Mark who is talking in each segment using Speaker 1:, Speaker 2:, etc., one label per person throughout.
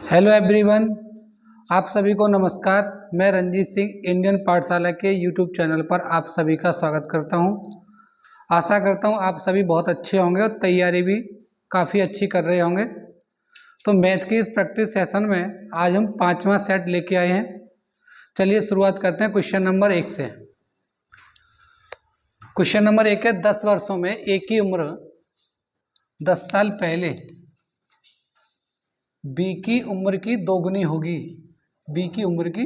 Speaker 1: Hello everyone, आप सभी को नमस्कार। मैं रंजीत सिंह इंडियन पाठशाला के यूट्यूब चैनल पर आप सभी का स्वागत करता हूं। आशा करता हूं आप सभी बहुत अच्छे होंगे और तैयारी भी काफ़ी अच्छी कर रहे होंगे। तो मैथ की इस प्रैक्टिस सेशन में आज हम 5वां सेट लेके आए हैं। चलिए शुरुआत करते हैं क्वेश्चन नंबर 1 से। क्वेश्चन नंबर 1 है, 10 वर्षों में ए की उम्र 10 साल पहले बी की उम्र की दोगुनी होगी। बी की उम्र की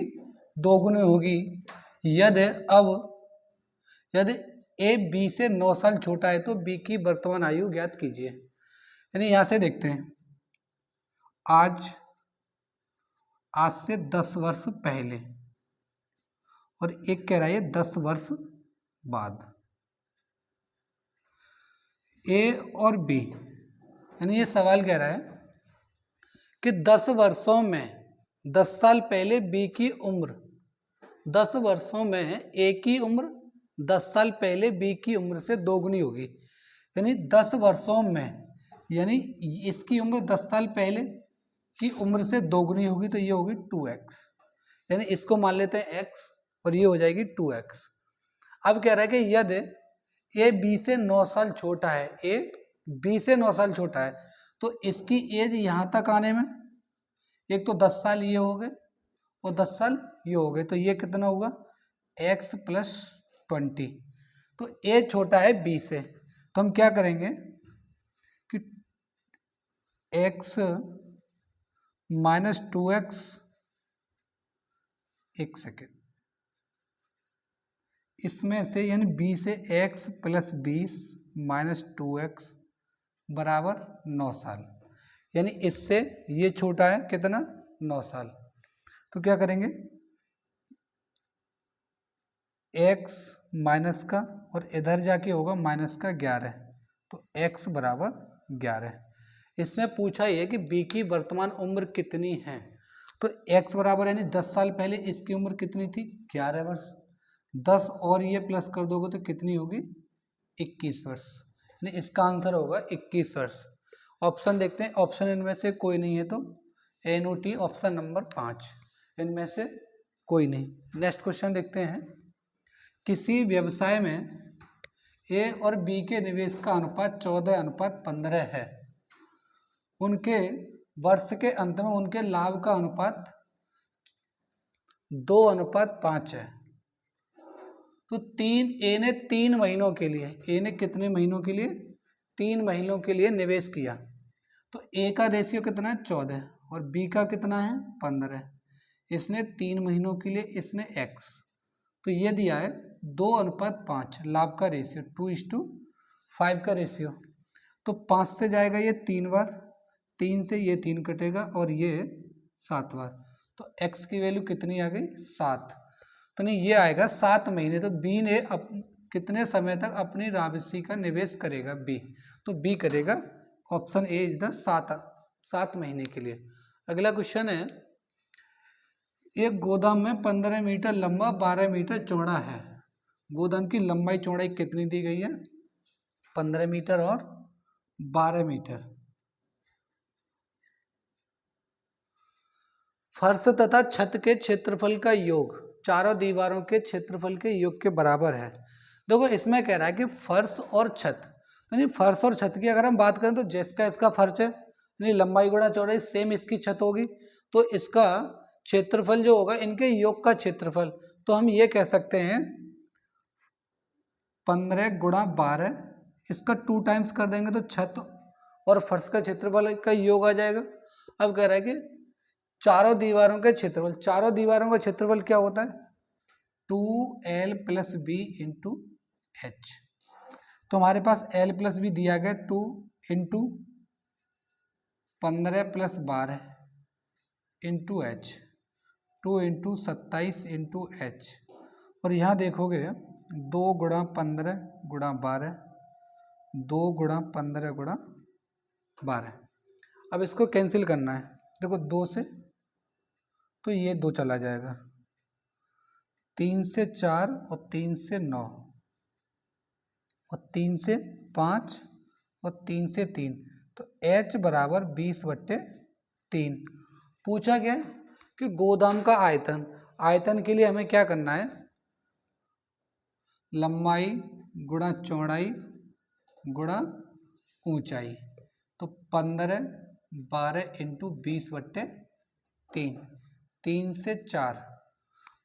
Speaker 1: दोगुनी होगी यदि ए बी से 9 साल छोटा है तो बी की वर्तमान आयु ज्ञात कीजिए। यानी यहां से देखते हैं, आज से 10 वर्ष पहले और एक कह रहा है 10 वर्ष बाद। ए और बी, यानी ये सवाल कह रहा है कि 10 वर्षों में 10 साल पहले बी की उम्र 10 वर्षों में ए की उम्र 10 साल पहले बी की उम्र से दोगुनी होगी। यानी 10 वर्षों में, यानी इसकी उम्र 10 साल पहले की उम्र से दोगुनी होगी तो ये होगी 2x। यानी इसको मान लेते हैं x और ये हो जाएगी 2x। अब कह रहा है कि यदि ए बी से 9 साल छोटा है, ए बी से 9 साल छोटा है तो इसकी एज यहाँ तक आने में एक तो 10 साल ये हो गए और 10 साल ये हो गए, तो ये कितना होगा x + 20। तो a छोटा है b से, तो हम क्या करेंगे कि x - 2x, एक सेकेंड, इसमें से यानी b से x + 20 - 2x बराबर 9 साल। यानी इससे ये छोटा है कितना, 9 साल। तो क्या करेंगे, x माइनस का और इधर जाके होगा माइनस का 11, तो x बराबर 11। इसमें पूछा ये कि b की वर्तमान उम्र कितनी है, तो x बराबर यानी 10 साल पहले इसकी उम्र कितनी थी, 11 वर्ष। 10 और ये प्लस कर दोगे तो कितनी होगी, 21 वर्ष। यानी इसका आंसर होगा 21 वर्ष। ऑप्शन देखते हैं, ऑप्शन इनमें से कोई नहीं है तो NOT ऑप्शन नंबर 5, इनमें से कोई नहीं। नेक्स्ट क्वेश्चन देखते हैं, किसी व्यवसाय में ए और बी के निवेश का अनुपात 14:15 है। उनके वर्ष के अंत में उनके लाभ का अनुपात 2:5 है। तो ए ने 3 महीनों के लिए, ए ने कितने महीनों के लिए, 3 महीनों के लिए निवेश किया। तो ए का रेशियो कितना है, 14, और बी का कितना है, 15। इसने 3 महीनों के लिए, इसने x, तो ये दिया है 2:5 लाभ का रेशियो, 2:5 का रेशियो। तो 5 से जाएगा ये 3 बार, 3 से ये 3 कटेगा और ये 7 बार, तो x की वैल्यू कितनी आ गई, 7। तो नहीं, ये आएगा 7 महीने। तो बी ने कितने समय तक अपनी राशि का निवेश करेगा, बी, तो बी करेगा ऑप्शन ए इज द 7 महीने के लिए। अगला क्वेश्चन है, एक गोदाम में 15 मीटर लंबा 12 मीटर चौड़ा है। गोदाम की लंबाई चौड़ाई कितनी दी गई है, 15 मीटर और 12 मीटर। फर्श तथा छत के क्षेत्रफल का योग चारों दीवारों के क्षेत्रफल के योग के बराबर है। देखो इसमें कह रहा है कि फर्श और छत, यानी फर्श और छत की अगर हम बात करें तो जिसका इसका फर्श है यानी लंबाई गुणा चौड़ाई सेम इसकी छत होगी, तो इसका क्षेत्रफल जो होगा इनके योग का क्षेत्रफल, तो हम ये कह सकते हैं 15 × 12, इसका 2 टाइम्स कर देंगे तो छत और फर्श का क्षेत्रफल का योग आ जाएगा। अब कह रहा है कि चारों दीवारों के क्षेत्रफल, चारों दीवारों का क्षेत्रफल क्या होता है, 2l + b × h। तो हमारे पास l + b दिया गया 2 × 15 + 12 × h, 2 × 27 × h, और यहाँ देखोगे 2 × 15 × 12, 2 × 15 × 12। अब इसको कैंसिल करना है, देखो 2 से तो ये 2 चला जाएगा, 3 से 4 और 3 से 9 और 3 से 5 और 3 से 3, तो h बराबर 20/3। पूछा क्या है कि गोदाम का आयतन, आयतन के लिए हमें क्या करना है, लंबाई गुणा चौड़ाई गुणा ऊंचाई। तो 15 12 इंटू 20/3, 3 से 4,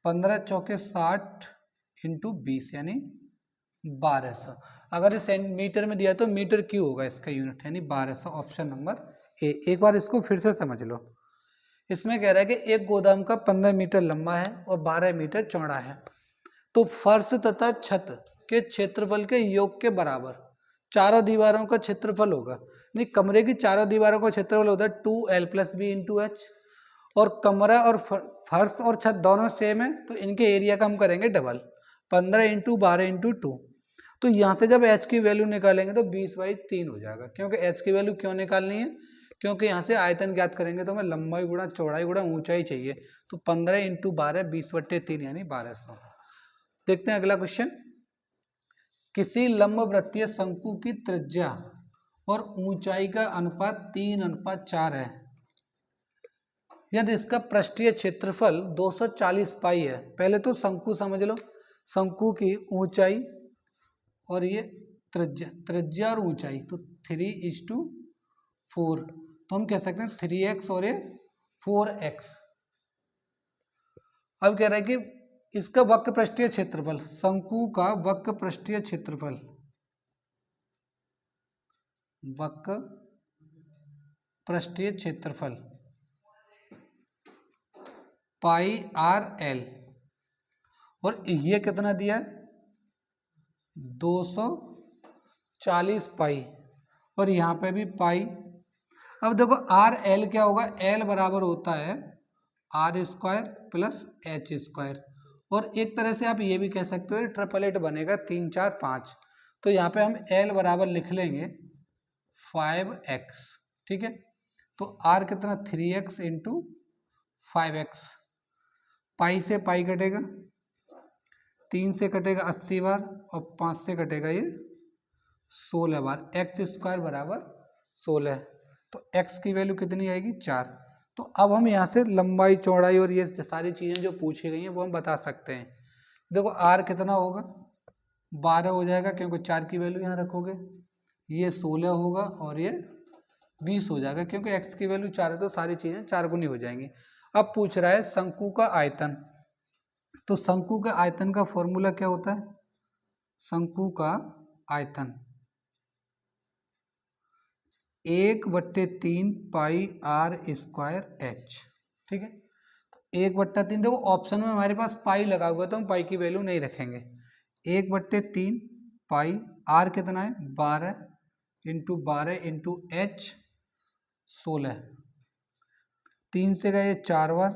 Speaker 1: 15 चौके 60 इंटू 20 यानी 1200। अगर इस मीटर में दिया तो मीटर क्यों होगा इसका यूनिट, यानी 1200, ऑप्शन नंबर ए। एक बार इसको फिर से समझ लो। इसमें कह रहा है कि एक गोदाम का 15 मीटर लंबा है और 12 मीटर चौड़ा है, तो फर्श तथा छत के क्षेत्रफल के योग के बराबर चारों दीवारों का क्षेत्रफल होगा। नहीं, कमरे की चारों दीवारों का क्षेत्रफल होता है 2L + B × H, और कमरा और फर्श और छत दोनों सेम है तो इनके एरिया का हम करेंगे डबल, 15 × 12 × 2। तो यहाँ से जब H की वैल्यू निकालेंगे तो 20/3 हो जाएगा। क्योंकि H की वैल्यू क्यों निकालनी है, क्योंकि यहाँ से आयतन ज्ञात करेंगे तो हमें लंबाई गुणा चौड़ाई गुणा ऊंचाई चाहिए। तो 15 × 12 20/3 यानी 1200। देखते हैं अगला क्वेश्चन। किसी लंबवृत्तीय शंकु की त्रिज्या और ऊंचाई का अनुपात 3:4 है। यदि इसका पृष्ठीय क्षेत्रफल 240 पाई है। पहले तो शंकु समझ लो, शंकु की ऊंचाई और ये त्रिज्या और ऊंचाई, तो 3:4, तो हम कह सकते हैं 3x और ये 4x। अब कह रहा है कि इसका वक्र पृष्ठीय क्षेत्रफल, शंकु का वक्र पृष्ठीय क्षेत्रफल, वक्र पृष्ठीय क्षेत्रफल πr_l, और ये कितना दिया है 240 पाई, और यहाँ पे भी पाई। अब देखो RL क्या होगा, L बराबर होता है R² + H², और एक तरह से आप ये भी कह सकते हो ट्रिपलेट बनेगा 3 4 5। तो यहाँ पे हम L बराबर लिख लेंगे 5x, ठीक है। तो R कितना 3x × 5x, पाई से पाई कटेगा, 3 से कटेगा 80 बार और 5 से कटेगा ये 16 बार, x² बराबर 16। तो x की वैल्यू कितनी आएगी 4। तो अब हम यहाँ से लंबाई चौड़ाई और ये सारी चीज़ें जो पूछी गई हैं वो हम बता सकते हैं। देखो r कितना होगा 12 हो जाएगा, क्योंकि 4 की वैल्यू यहाँ रखोगे, ये 16 होगा और ये 20 हो जाएगा, क्योंकि x की वैल्यू 4 है तो सारी चीज़ें 4 गुनी हो जाएंगी। अब पूछ रहा है शंकु का आयतन, तो शंकु के आयतन का फॉर्मूला क्या होता है, शंकु का आयतन 1/3 πr²h, ठीक है। 1/3, देखो ऑप्शन में हमारे पास पाई लगा हुआ है तो हम पाई की वैल्यू नहीं रखेंगे। 1/3 पाई, r कितना है 12 × 12 × h 16, 3 से गए 4 बार,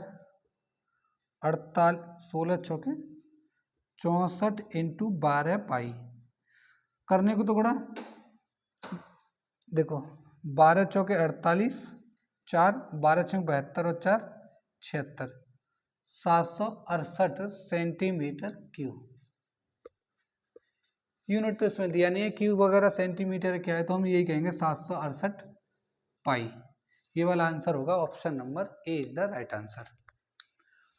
Speaker 1: 48, 16 चौके 64 × 12 पाई। करने को तो गुणा, देखो 12 चौके 48, 4 12 छंग 72 और 4 76, 768 सेंटीमीटर क्यूब। यूनिट तो इसमें दिया नहीं है, क्यूब वगैरह सेंटीमीटर क्या है, तो हम यही कहेंगे 768 पाई। ये वाला आंसर होगा, option number A is the right answer.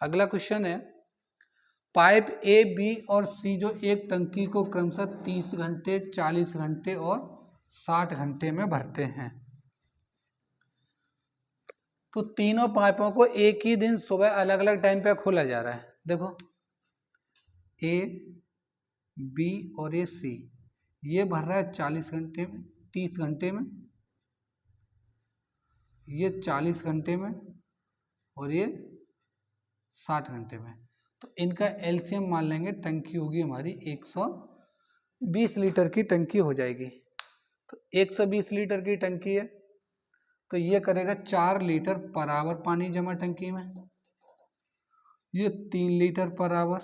Speaker 1: अगला क्वेश्चन है, पाइप ए बी और सी जो एक टंकी को क्रमशः 30 घंटे 40 घंटे और 60 घंटे में भरते हैं, तो तीनों पाइपों को एक ही दिन सुबह अलग अलग टाइम पे खोला जा रहा है। देखो ए बी और ये सी, ये भर रहा है 40 घंटे में, 30 घंटे में, ये 40 घंटे में और ये 60 घंटे में। तो इनका एलसीएम मान लेंगे, टंकी होगी हमारी 120 लीटर की टंकी हो जाएगी। तो 120 लीटर की टंकी है तो ये करेगा 4 लीटर पर आवर पानी जमा टंकी में, ये 3 लीटर पर आवर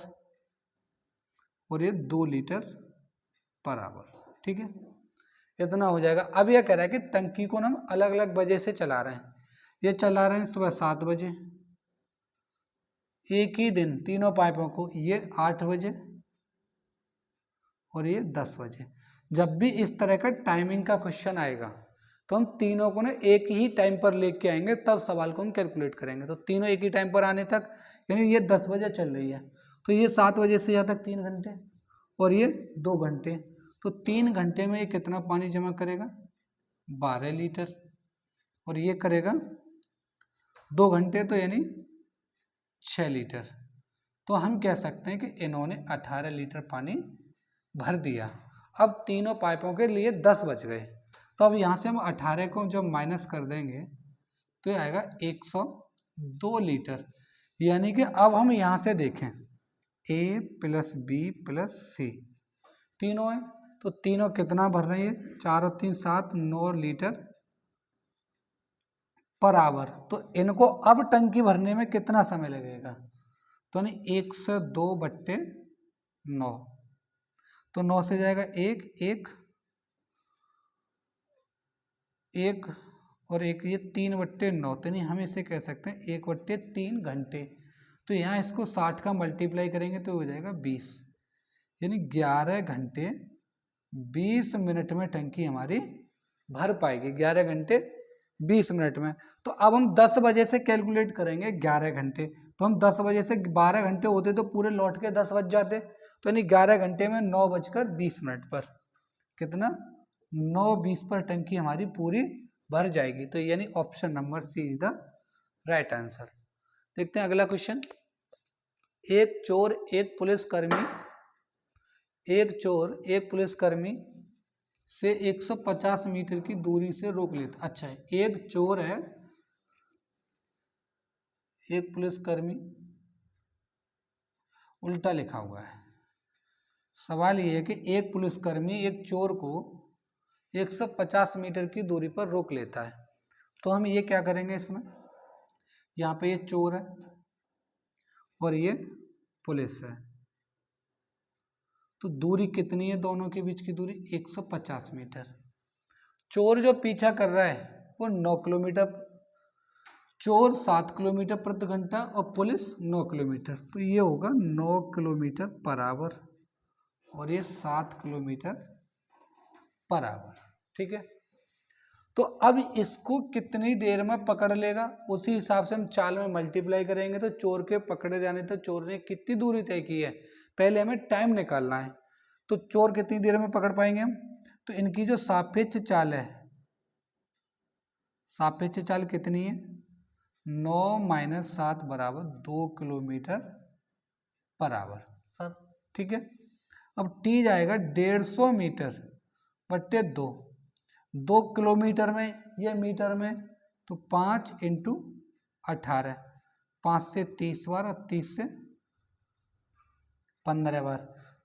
Speaker 1: और ये 2 लीटर पर आवर, ठीक है। इतना हो जाएगा। अब यह कह रहा है कि टंकी को हम अलग अलग बजे से चला रहे हैं। ये चला रहे हैं सुबह 7 बजे, एक ही दिन तीनों पाइपों को, ये 8 बजे और ये 10 बजे। जब भी इस तरह का टाइमिंग का क्वेश्चन आएगा तो हम तीनों को ना एक ही टाइम पर लेके आएंगे, तब सवाल को हम कैलकुलेट करेंगे। तो तीनों एक ही टाइम पर आने तक, यानी ये 10 बजे चल रही है तो ये 7 बजे से यहाँ तक 3 घंटे और ये 2 घंटे, तो 3 घंटे में ये कितना पानी जमा करेगा 12 लीटर, और ये करेगा 2 घंटे तो यानी 6 लीटर। तो हम कह सकते हैं कि इन्होंने 18 लीटर पानी भर दिया। अब तीनों पाइपों के लिए 10 बच गए, तो अब यहाँ से हम 18 को जब माइनस कर देंगे तो ये आएगा 102 लीटर। यानी कि अब हम यहाँ से देखें A + B + C तीनों है, तो तीनों कितना भर रही है, 4 और 3 7, 9 लीटर पर आवर। तो इनको अब टंकी भरने में कितना समय लगेगा, तो नहीं 102/9, तो 9 से जाएगा 1 1 1 और 1, ये 3/9, तो नहीं हम इसे कह सकते हैं 1/3 घंटे। तो यहाँ इसको 60 का मल्टीप्लाई करेंगे तो हो जाएगा 20, यानी 11 घंटे 20 मिनट में टंकी हमारी भर पाएगी, 11 घंटे 20 मिनट में। तो अब हम 10 बजे से कैलकुलेट करेंगे 11 घंटे, तो हम 10 बजे से 12 घंटे होते तो पूरे लौट के 10 बज जाते, तो यानी 11 घंटे में 9:20 पर कितना 9:20 पर टंकी हमारी पूरी भर जाएगी। तो यानी option number C is the right answer. देखते हैं अगला क्वेश्चन। एक चोर एक पुलिसकर्मी से 150 मीटर की दूरी से रोक लेता। अच्छा है, एक चोर है, एक पुलिसकर्मी, उल्टा लिखा हुआ है। सवाल ये है कि एक पुलिसकर्मी एक चोर को 150 मीटर की दूरी पर रोक लेता है। तो हम ये क्या करेंगे, इसमें यहाँ पे ये चोर है और ये पुलिस है, तो दूरी कितनी है दोनों के बीच की दूरी 150 मीटर। चोर जो पीछा कर रहा है वो 9 किलोमीटर, चोर 7 किलोमीटर प्रति घंटा और पुलिस 9 किलोमीटर, तो ये होगा 9 किलोमीटर पर आवर और ये 7 किलोमीटर पर आवर। ठीक है, तो अब इसको कितनी देर में पकड़ लेगा उसी हिसाब से हम चाल में मल्टीप्लाई करेंगे। तो चोर के पकड़े जाने तक चोर ने कितनी दूरी तय की है, पहले हमें टाइम निकालना है। तो चोर कितनी देर में पकड़ पाएंगे हम, तो इनकी जो सापेक्ष चाल है, सापेक्ष चाल कितनी है 9 - 7 = 2 किलोमीटर पर आवर सर। ठीक है, अब टी जाएगा 150 मीटर बट्टे 2, 2 किलोमीटर में या मीटर में, तो 5 × 18, 5 से 30 बार और 30 से 15 बार।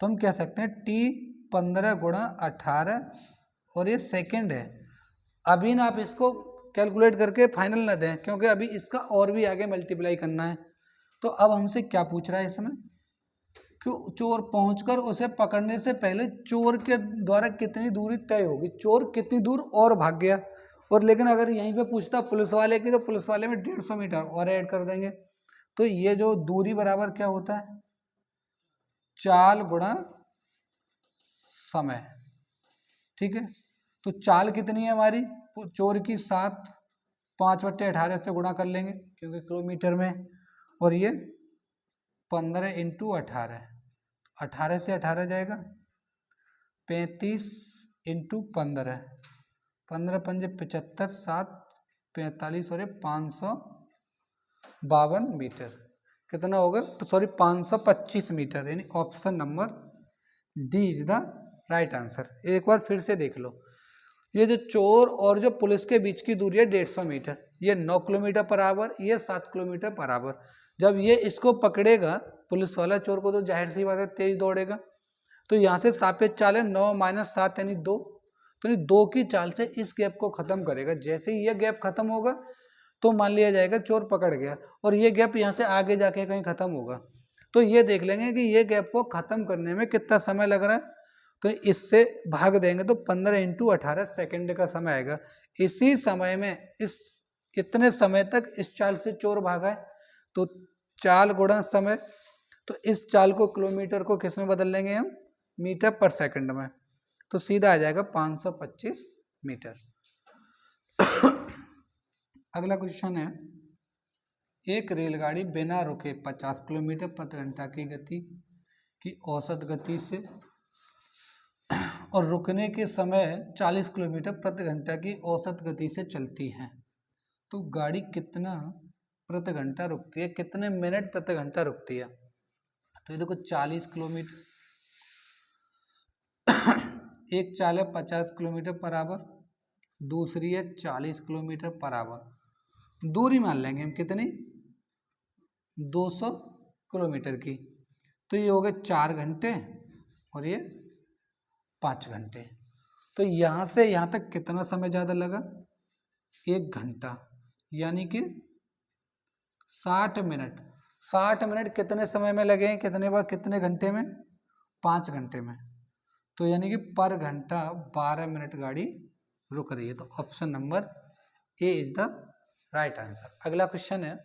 Speaker 1: तो हम कह सकते हैं टी 15 × 18 और ये सेकंड है। अभी ना आप इसको कैलकुलेट करके फाइनल ना दें, क्योंकि अभी इसका और भी आगे मल्टीप्लाई करना है। तो अब हमसे क्या पूछ रहा है इसमें कि चोर पहुंचकर उसे पकड़ने से पहले चोर के द्वारा कितनी दूरी तय होगी, चोर कितनी दूर और भाग गया। और लेकिन अगर यहीं पे पूछता पुलिस वाले की, तो पुलिस वाले में 150 मीटर और ऐड कर देंगे। तो ये जो दूरी बराबर क्या होता है, चाल गुणा समय। ठीक है, तो चाल कितनी है हमारी, चोर की 7, 5/18 से गुणा कर लेंगे क्योंकि किलोमीटर में, और ये 15 × 18, 18 से 18 जाएगा 35 × 15, 15 × 5 = 75, 7 45 और 552 मीटर, कितना होगा, सॉरी 525 मीटर। यानी option number D is the right answer. एक बार फिर से देख लो, ये जो चोर और जो पुलिस के बीच की दूरी है 150 मीटर, ये 9 किलोमीटर पर आवर, ये 7 किलोमीटर पर आवर। जब ये इसको पकड़ेगा पुलिस वाला चोर को, तो जाहिर सी बात है तेज दौड़ेगा। तो यहाँ से सापेक्ष चाल है 9 - 7 यानी 2, तो ये 2 की चाल से इस गैप को खत्म करेगा। जैसे ही ये गैप खत्म होगा तो मान लिया जाएगा चोर पकड़ गया, और ये गैप यहाँ से आगे जाके कहीं खत्म होगा। तो ये देख लेंगे कि ये गैप को खत्म करने में कितना समय लग रहा है, तो इससे भाग देंगे तो 15 × 18 सेकंड का समय आएगा। इसी समय में इतने समय तक इस चाल से चोर भागा है, तो चाल गुणा समय, तो इस चाल को किलोमीटर को किस में बदल लेंगे हम, मीटर पर सेकंड में, तो सीधा आ जाएगा 525 मीटर। अगला क्वेश्चन है, एक रेलगाड़ी बिना रुके 50 किलोमीटर प्रति घंटा की गति की औसत गति से और रुकने के समय 40 किलोमीटर प्रति घंटा की औसत गति से चलती है, तो गाड़ी कितना प्रति घंटा रुकती है, कितने मिनट प्रति घंटा रुकती है। तो ये देखो 40 किलोमीटर, एक चाल है 50 किलोमीटर पर आवर, दूसरी है 40 किलोमीटर पर आवर। दूरी मान लेंगे हम कितनी, 200 किलोमीटर की। तो ये हो गए 4 घंटे और ये 5 घंटे। तो यहाँ से यहाँ तक कितना समय ज़्यादा लगा, 1 घंटा, यानी कि 60 मिनट। 60 मिनट कितने समय में लगे, कितने बार, कितने घंटे में, 5 घंटे में। तो यानी कि पर घंटा 12 मिनट गाड़ी रुक रही है। तो option number A is the right answer. अगला क्वेश्चन है,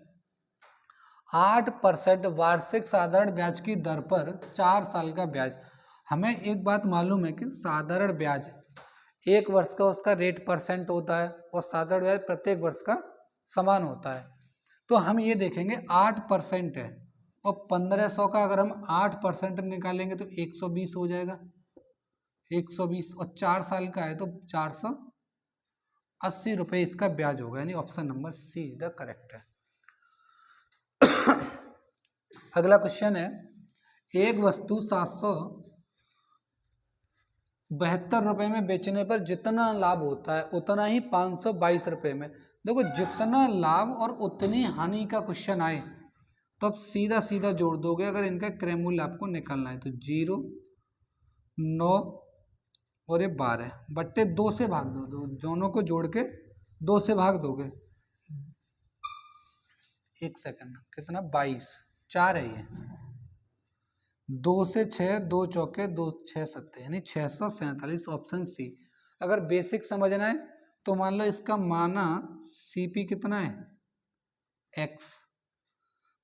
Speaker 1: 8% वार्षिक साधारण ब्याज की दर पर 4 साल का ब्याज। हमें एक बात मालूम है कि साधारण ब्याज 1 वर्ष का उसका रेट % होता है और साधारण ब्याज प्रत्येक वर्ष का समान होता है। तो हम ये देखेंगे 8% है और 1500 का अगर हम 8% निकालेंगे तो 120 हो जाएगा, 120, और 4 साल का है तो 480 रुपये इसका ब्याज होगा, यानी option number C is the correct है। अगला क्वेश्चन है, एक वस्तु 772 रुपये में बेचने पर जितना लाभ होता है उतना ही 522 रुपये में। देखो जितना लाभ और उतनी हानि का क्वेश्चन आए तो अब सीधा सीधा जोड़ दोगे। अगर इनका क्रय मूल्य आपको निकालना है तो 0, 9 और ये 12 बट्टे 2 से भाग दो, दोनों को जोड़ के 2 से भाग दोगे। 1 सेकंड, कितना, 22, 4 है ये, 2 से 6, 2 चौके 2, 6 सत्ते, यानी 647, ऑप्शन सी। अगर बेसिक समझना है तो मान लो इसका माना सीपी कितना है, एक्स,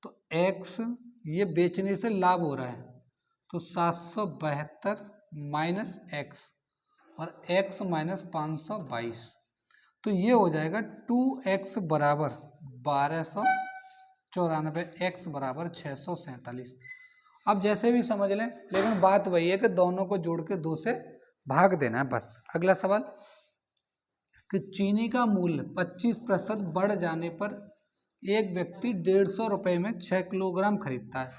Speaker 1: तो एक्स ये बेचने से लाभ हो रहा है तो 772 माइनस एक्स और एक्स माइनस 522, तो ये हो जाएगा 2x बराबर 1294, एक्स बराबर 647। अब जैसे भी समझ लें, लेकिन बात वही है कि दोनों को जोड़ के 2 से भाग देना है बस। अगला सवाल कि चीनी का मूल्य 25% बढ़ जाने पर एक व्यक्ति 150 रुपये में 6 किलोग्राम खरीदता है,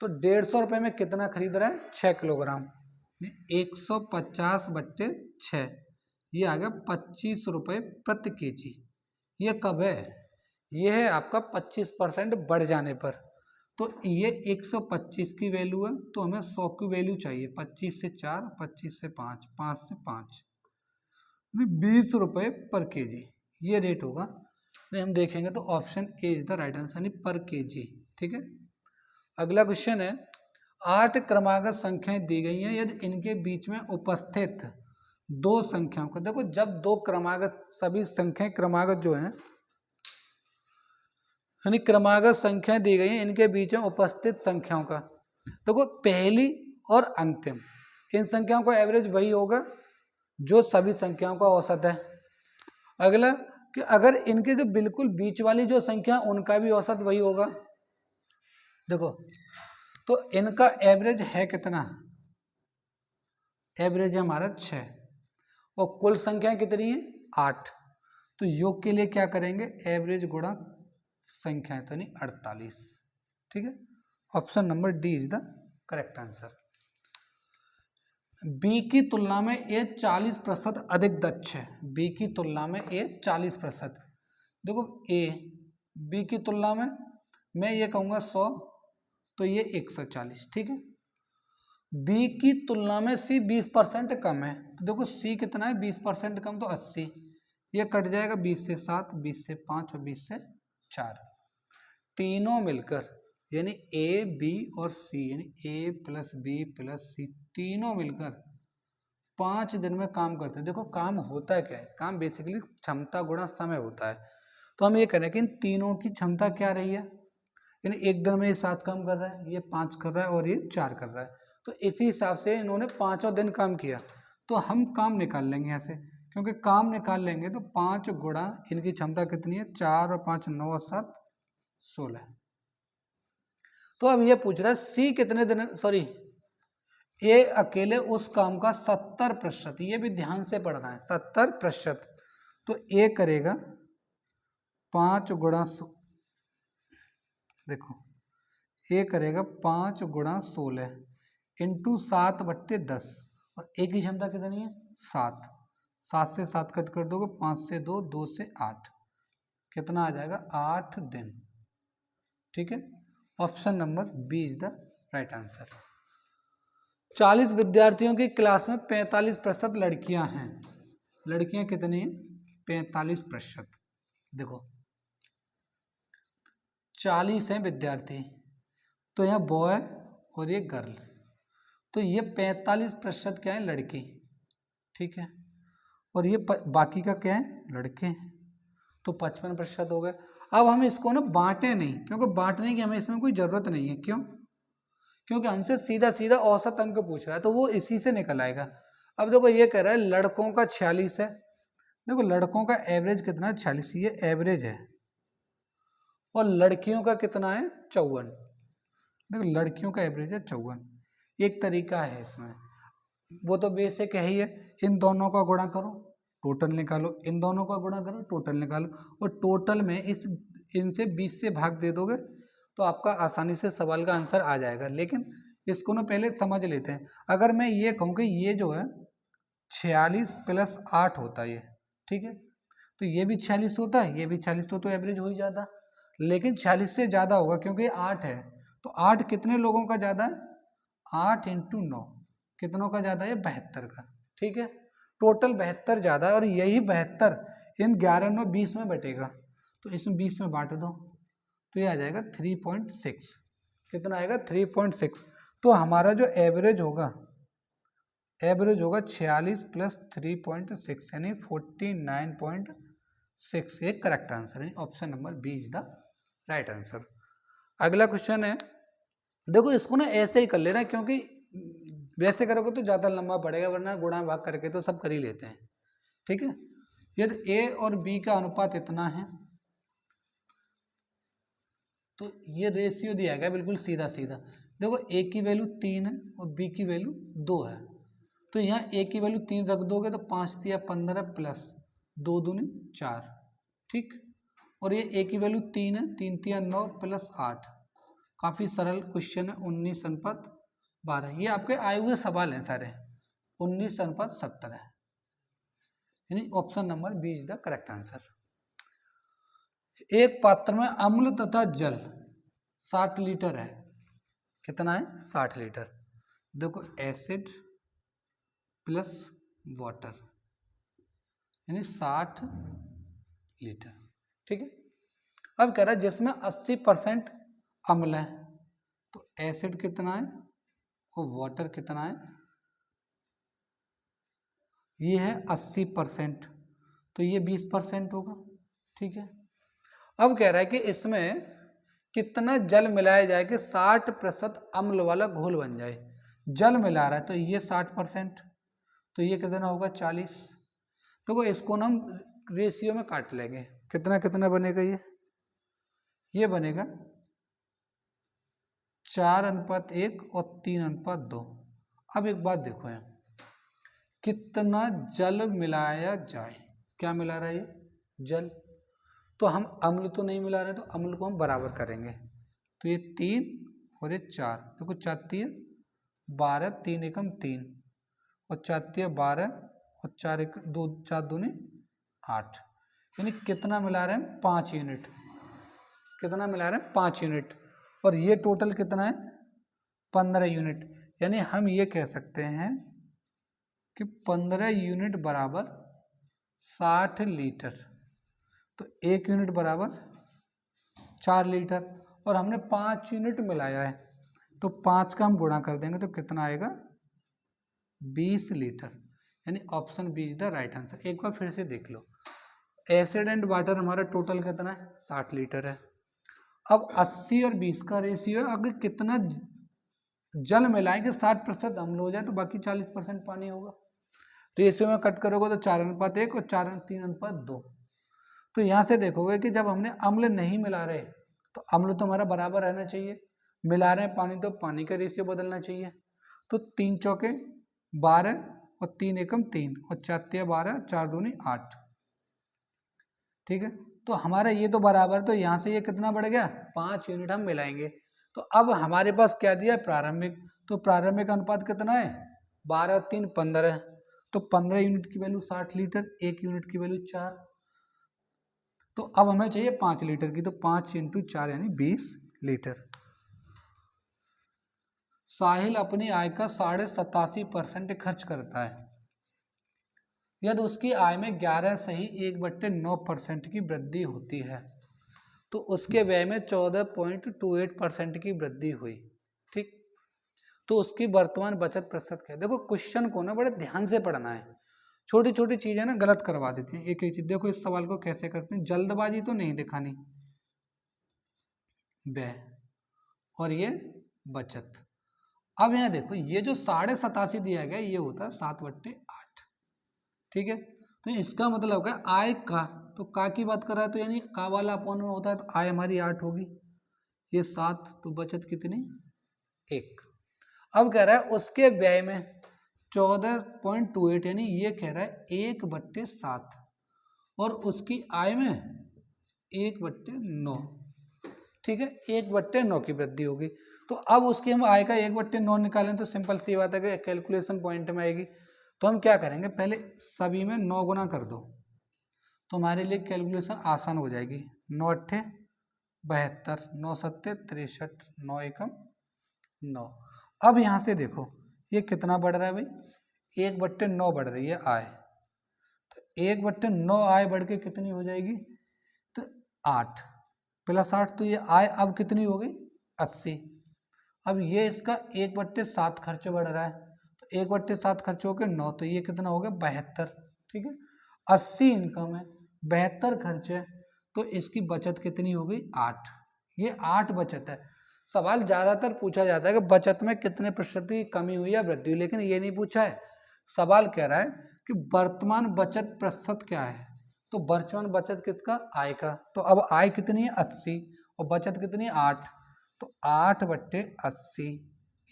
Speaker 1: तो 150 रुपये में कितना खरीद रहा है, 6 किलोग्राम, 150 बट्टे 6, ये आ गया 25 रुपये प्रति केजी। ये कब है, ये है आपका 25% बढ़ जाने पर। तो ये 125 की वैल्यू है तो हमें 100 की वैल्यू चाहिए, 25 से 4, 25 से 5, 5 से 5, 20 रुपये पर केजी ये रेट होगा। हम देखेंगे तो option A is the right answer, यानी पर केजी। ठीक है। अगला क्वेश्चन है, 8 क्रमागत संख्याएं दी गई हैं, यदि इनके बीच में उपस्थित 2 संख्याओं को, देखो जब 2 क्रमागत, सभी संख्याएं क्रमागत जो हैं, यानी क्रमागत संख्याएं दी गई हैं, इनके बीच में उपस्थित संख्याओं का, देखो पहली और अंतिम, इन संख्याओं का एवरेज वही होगा जो सभी संख्याओं का औसत है। अगला कि अगर इनके जो बिल्कुल बीच वाली जो संख्या, उनका भी औसत वही होगा। देखो तो इनका एवरेज है कितना, एवरेज है हमारा 6 और कुल संख्या कितनी है 8, तो योग के लिए क्या करेंगे, एवरेज गुणा संख्या है तो नहीं 48। ठीक है, option number D is the correct answer. B की तुलना में ए 40% अधिक दक्ष है, बी की तुलना में ए 40%। देखो ए बी की तुलना में, मैं ये कहूँगा 100 तो ये 140। ठीक है, बी की तुलना में सी 20% कम है, तो देखो सी कितना है 20% कम, तो 80, ये कट जाएगा 20 से 7, 20 से 5 और 20 से 4, तीनों मिलकर यानी ए बी और सी, यानी ए प्लस बी प्लस सी, तीनों मिलकर 5 दिन में काम करते हैं। देखो काम होता है क्या है, काम बेसिकली क्षमता गुणा समय होता है। तो हम ये करें कि इन तीनों की क्षमता क्या रही है, यानी एक दिन में ये 7 काम कर रहा है, ये 5 कर रहा है और ये 4 कर रहा है, तो इसी हिसाब से इन्होंने 5वां दिन काम किया, तो हम काम निकाल लेंगे यहाँ से, क्योंकि काम निकाल लेंगे तो 5 गुणा इनकी क्षमता कितनी है, 4 और 5 9 और 7 16। तो अब ये पूछ रहा है सी कितने दिन, सॉरी ए अकेले उस काम का 70%, ये भी ध्यान से पढ़ना है, 70%। तो ए करेगा 5 गुणा, देखो ए करेगा 5 गुणा 16 इंटू 7/10, और ए की क्षमता कितनी है 7, 7 से 7 कट कर दोगे, 5 से 2, 2 से 8, कितना आ जाएगा 8 दिन। ठीक है, option number B is the right answer. 40 विद्यार्थियों की क्लास में 45% लड़कियां हैं, लड़कियां कितनी हैं 45%। देखो 40 हैं विद्यार्थी, तो यहाँ बॉय और ये गर्ल्स, तो ये 45% क्या है लड़की, ठीक है, और ये बाकी का क्या है लड़के हैं, तो 55% हो गए। अब हम इसको ना बांटे नहीं, क्योंकि बांटने की हमें इसमें कोई ज़रूरत नहीं है। क्यों? क्योंकि हमसे सीधा सीधा औसत अंक पूछ रहा है, तो वो इसी से निकल आएगा। अब देखो ये कह रहा है लड़कों का 46 है, देखो लड़कों का एवरेज कितना है 46, ये एवरेज है, और लड़कियों का कितना है 54, देखो लड़कियों का एवरेज है 54। एक तरीका है इसमें, वो तो बेसिक है ही है, इन दोनों का गुणा करो टोटल निकालो, इन दोनों का गुणा करो टोटल निकालो, और टोटल में इनसे 20 से भाग दे दोगे तो आपका आसानी से सवाल का आंसर आ जाएगा। लेकिन इसको ना पहले समझ लेते हैं। अगर मैं ये कहूँ कि ये जो है 46 + 8 होता है ये, ठीक है, तो ये भी 46 होता है, ये भी 46, तो एवरेज हो ही जाता, लेकिन 46 से ज़्यादा होगा क्योंकि 8 है, तो 8 कितने लोगों का ज़्यादा है, 8 × 9 कितनों का ज़्यादा है 72 का, ठीक है, टोटल 72 ज़्यादा है, और यही 72 इन 11 9 20 में बटेगा, तो इसमें 20 में बांट दो, तो ये आ जाएगा 3.6, कितना आएगा 3.6। तो हमारा जो एवरेज होगा 46 + 3.6 यानी 49.6, ये करेक्ट आंसर है, option number B is the right answer. अगला क्वेश्चन है, देखो इसको ना ऐसे ही कर लेना, क्योंकि वैसे करोगे तो ज़्यादा लंबा पड़ेगा, वरना गुणा भाग करके तो सब कर ही लेते हैं, ठीक है। यदि ए और बी का अनुपात इतना है, तो ये रेशियो दिया गया बिल्कुल सीधा सीधा। देखो ए की वैल्यू 3 है और बी की वैल्यू 2 है, तो यहाँ ए की वैल्यू 3 रख दोगे तो 5 × 15 + 2 × 2 = 4, ठीक, और ये ए की वैल्यू 3 है, 3 × 9 + 8, काफ़ी सरल क्वेश्चन है, 19:12। ये आपके आए हुए सवाल हैं सारे, 19:70 है, यानी option number B is the correct answer. एक पात्र में अम्ल तथा जल 60 लीटर है, कितना है 60 लीटर। देखो एसिड प्लस वाटर यानी 60 लीटर, ठीक है। अब कह रहा है जिसमें 80% अम्ल है, तो एसिड कितना है और वाटर कितना है, ये है 80%, तो ये 20% होगा, ठीक है। अब कह रहा है कि इसमें कितना जल मिलाया जाए कि 60% अम्ल वाला घोल बन जाए। जल मिला रहा है तो ये 60%, तो ये कितना होगा 40। तो इसको ना हम रेशियो में काट लेंगे, कितना कितना बनेगा, ये बनेगा 4:1 और 3:2। अब एक बात देखो यहाँ, कितना जल मिलाया जाए, क्या मिला रहा है ये जल, तो हम अम्ल तो नहीं मिला रहे, तो अम्ल को हम बराबर करेंगे, तो ये 3 और ये 4, देखो 4 × 12, 3 × 3 और 4 × 12 और 4 × 2 4 दूनी 8, यानी कितना मिला रहे हैं 5 यूनिट, कितना मिला रहे हैं 5 यूनिट, और ये टोटल कितना है 15 यूनिट, यानी हम ये कह सकते हैं कि 15 यूनिट बराबर 60 लीटर, तो 1 यूनिट बराबर 4 लीटर, और हमने 5 यूनिट मिलाया है, तो 5 का हम गुणा कर देंगे तो कितना आएगा 20 लीटर, यानी option B is the right answer. एक बार फिर से देख लो, एसिड एंड वाटर हमारा टोटल कितना है 60 लीटर है। अब 80 और 20 का रेशियो है, अगर कितना जल मिलाएं कि 60% अम्ल हो जाए तो बाकी 40% पानी होगा, रेशियो में कट करोगे तो 4:1 और 3:2। तो यहाँ से देखोगे कि जब हमने अम्ल नहीं मिला रहे तो अम्ल तो हमारा बराबर रहना चाहिए, मिला रहे हैं पानी तो पानी का रेशियो बदलना चाहिए। तो 3 चौके 12 और 3 एकम 3 और 4 तिया 12, 4 दूनी 8। ठीक है, तो हमारा ये तो बराबर, तो यहाँ से ये कितना बढ़ गया, 5 यूनिट हम मिलाएंगे। तो अब हमारे पास क्या दिया है, प्रारंभिक। तो प्रारंभिक अनुपात कितना है, 12 और 3 15। तो 15 यूनिट की वैल्यू 60 लीटर, 1 यूनिट की वैल्यू 4। तो अब हमें चाहिए 5 लीटर की, तो 5 × 4 यानी 20 लीटर। साहिल अपनी आय का 87.5% खर्च करता है। यदि उसकी आय में 11 सही 1/9% की वृद्धि होती है तो उसके व्यय में 14.28% की वृद्धि हुई। ठीक, तो उसकी वर्तमान बचत प्रतिशत क्या है। देखो क्वेश्चन को ना बड़े ध्यान से पढ़ना है, छोटी छोटी चीजें ना गलत करवा देती हैं एक एक चीज। देखो इस सवाल को कैसे करते हैं, जल्दबाजी तो नहीं दिखानी, व्यय और ये बचत। अब यहाँ देखो ये जो 87.5 दिया गया ये होता है 7/8। ठीक है, तो इसका मतलब है आय का, तो का की बात कर रहा है तो यानी का वाला अपॉन में होता है, तो आय हमारी 8 होगी, ये 7, तो बचत कितनी 1। अब कह रहा है उसके व्यय में 14.28 यानी ये कह रहा है 1/7 और उसकी आय में 1/9। ठीक है, 1/9 की वृद्धि होगी। तो अब उसकी हम आय का 1/9 निकालें तो सिंपल सी बात है कि कैलकुलेशन पॉइंट में आएगी। तो हम क्या करेंगे, पहले सभी में 9 गुना कर दो तो हमारे लिए कैलकुलेशन आसान हो जाएगी। 9 अट्ठे 72, 9 सत्ते 63, 9 एकम 9। अब यहाँ से देखो ये कितना बढ़ रहा है भाई, 1/9 बढ़ रही है आय। तो 1/9 आय बढ़ के कितनी हो जाएगी, तो 8 + 8, तो ये आय अब कितनी हो गई 80। अब ये इसका 1/7 खर्च बढ़ रहा है, तो 1/7 खर्च हो गया 9, तो ये कितना हो गया 72। ठीक है, 80 इनकम है, 72 खर्च है, तो इसकी बचत कितनी हो गई 8। ये 8 बचत है। सवाल ज्यादातर पूछा जाता है कि बचत में कितने प्रतिशत की कमी हुई या वृद्धि हुई, लेकिन ये नहीं पूछा है। सवाल कह रहा है कि वर्तमान बचत प्रतिशत क्या है, तो वर्तमान बचत किसका, आय का। तो अब आय कितनी है 80 और बचत कितनी है 8, तो 8/80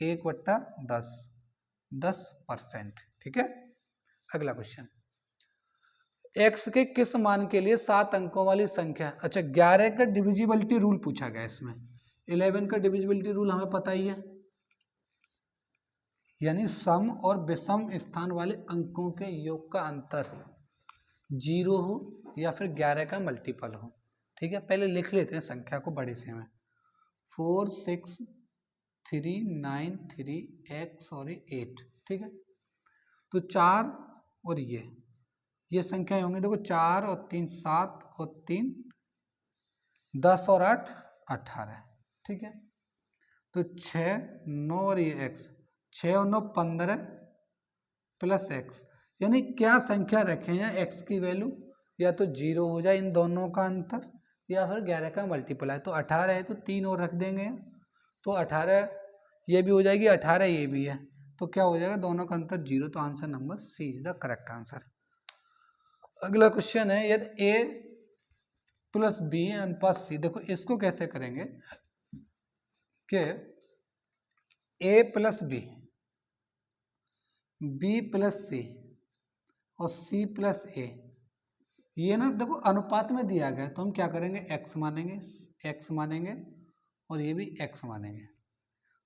Speaker 1: 1/10, 10%। ठीक है, अगला क्वेश्चन, x के किस मान के लिए 7 अंकों वाली संख्या। अच्छा 11 का डिविजिबिलिटी रूल पूछा गया इसमें। 11 का डिविजिबिलिटी रूल हमें पता ही है, यानी सम और विषम स्थान वाले अंकों के योग का अंतर 0 हो या फिर 11 का मल्टीपल हो। ठीक है, पहले लिख लेते हैं संख्या को बड़े से में, 4 6 3 9 3 x और 8। ठीक है, तो 4 और ये संख्याएं होंगी, देखो 4 और 3 7 और 3 10 और 8 18। ठीक है, तो 6 9 और ये x, 6 और 9 15 प्लस x, यानी क्या संख्या रखें हैं x की वैल्यू, या तो 0 हो जाए इन दोनों का अंतर या फिर 11 का मल्टीपल है। तो 18 है तो 3 और रख देंगे, तो 18 ये भी हो जाएगी, 18 ये भी है, तो क्या हो जाएगा दोनों का अंतर 0। तो answer number C is the correct answer. अगला क्वेश्चन है, यदि a + b अनुपात c। देखो इसको कैसे करेंगे कि a + b, b + c और c + a, ये ना देखो अनुपात में दिया गया, तो हम क्या करेंगे x मानेंगे और ये भी x मानेंगे।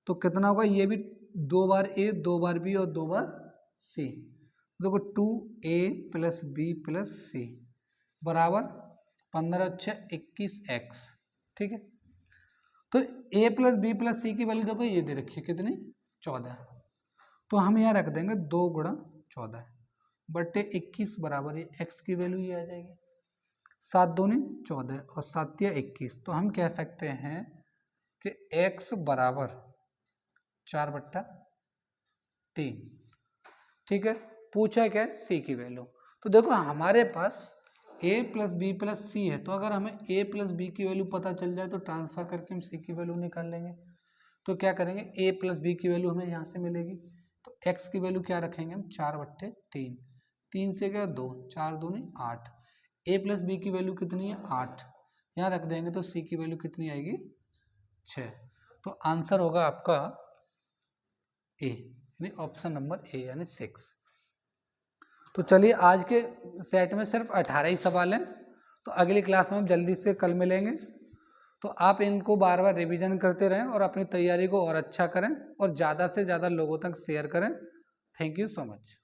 Speaker 1: तो कितना होगा, ये भी 2 बार a 2 बार b और 2 बार c। देखो 2a + b + c बराबर 15 × 6 21x। ठीक है, तो a + b + c की वैल्यू देखो ये दे रखी है कितनी 14। तो हम यहाँ रख देंगे 2 × 14 बटे 21 बराबर ये x की वैल्यू ये आ जाएगी, 7 दूनी 14 और 7 तिया 21। तो हम कह सकते हैं कि x बराबर 4/3। ठीक है, पूछा क्या है c की वैल्यू। तो देखो हमारे पास a + b + c है, तो अगर हमें a + b की वैल्यू पता चल जाए तो ट्रांसफर करके हम c की वैल्यू निकाल लेंगे। तो क्या करेंगे, a + b की वैल्यू हमें यहाँ से मिलेगी, तो x की वैल्यू क्या रखेंगे हम 4/3, 3 से क्या 2, 4 दूनी 8। ए प्लस बी की वैल्यू कितनी है 8, यहाँ रख देंगे तो सी की वैल्यू कितनी आएगी 6। तो आंसर होगा आपका ए, यानी ऑप्शन नंबर ए यानी 6। तो चलिए आज के सेट में सिर्फ 18 ही सवाल हैं, तो अगली क्लास में हम जल्दी से कल मिलेंगे। तो आप इनको बार बार रिवीजन करते रहें और अपनी तैयारी को और अच्छा करें और ज़्यादा से ज़्यादा लोगों तक शेयर करें। Thank you so much.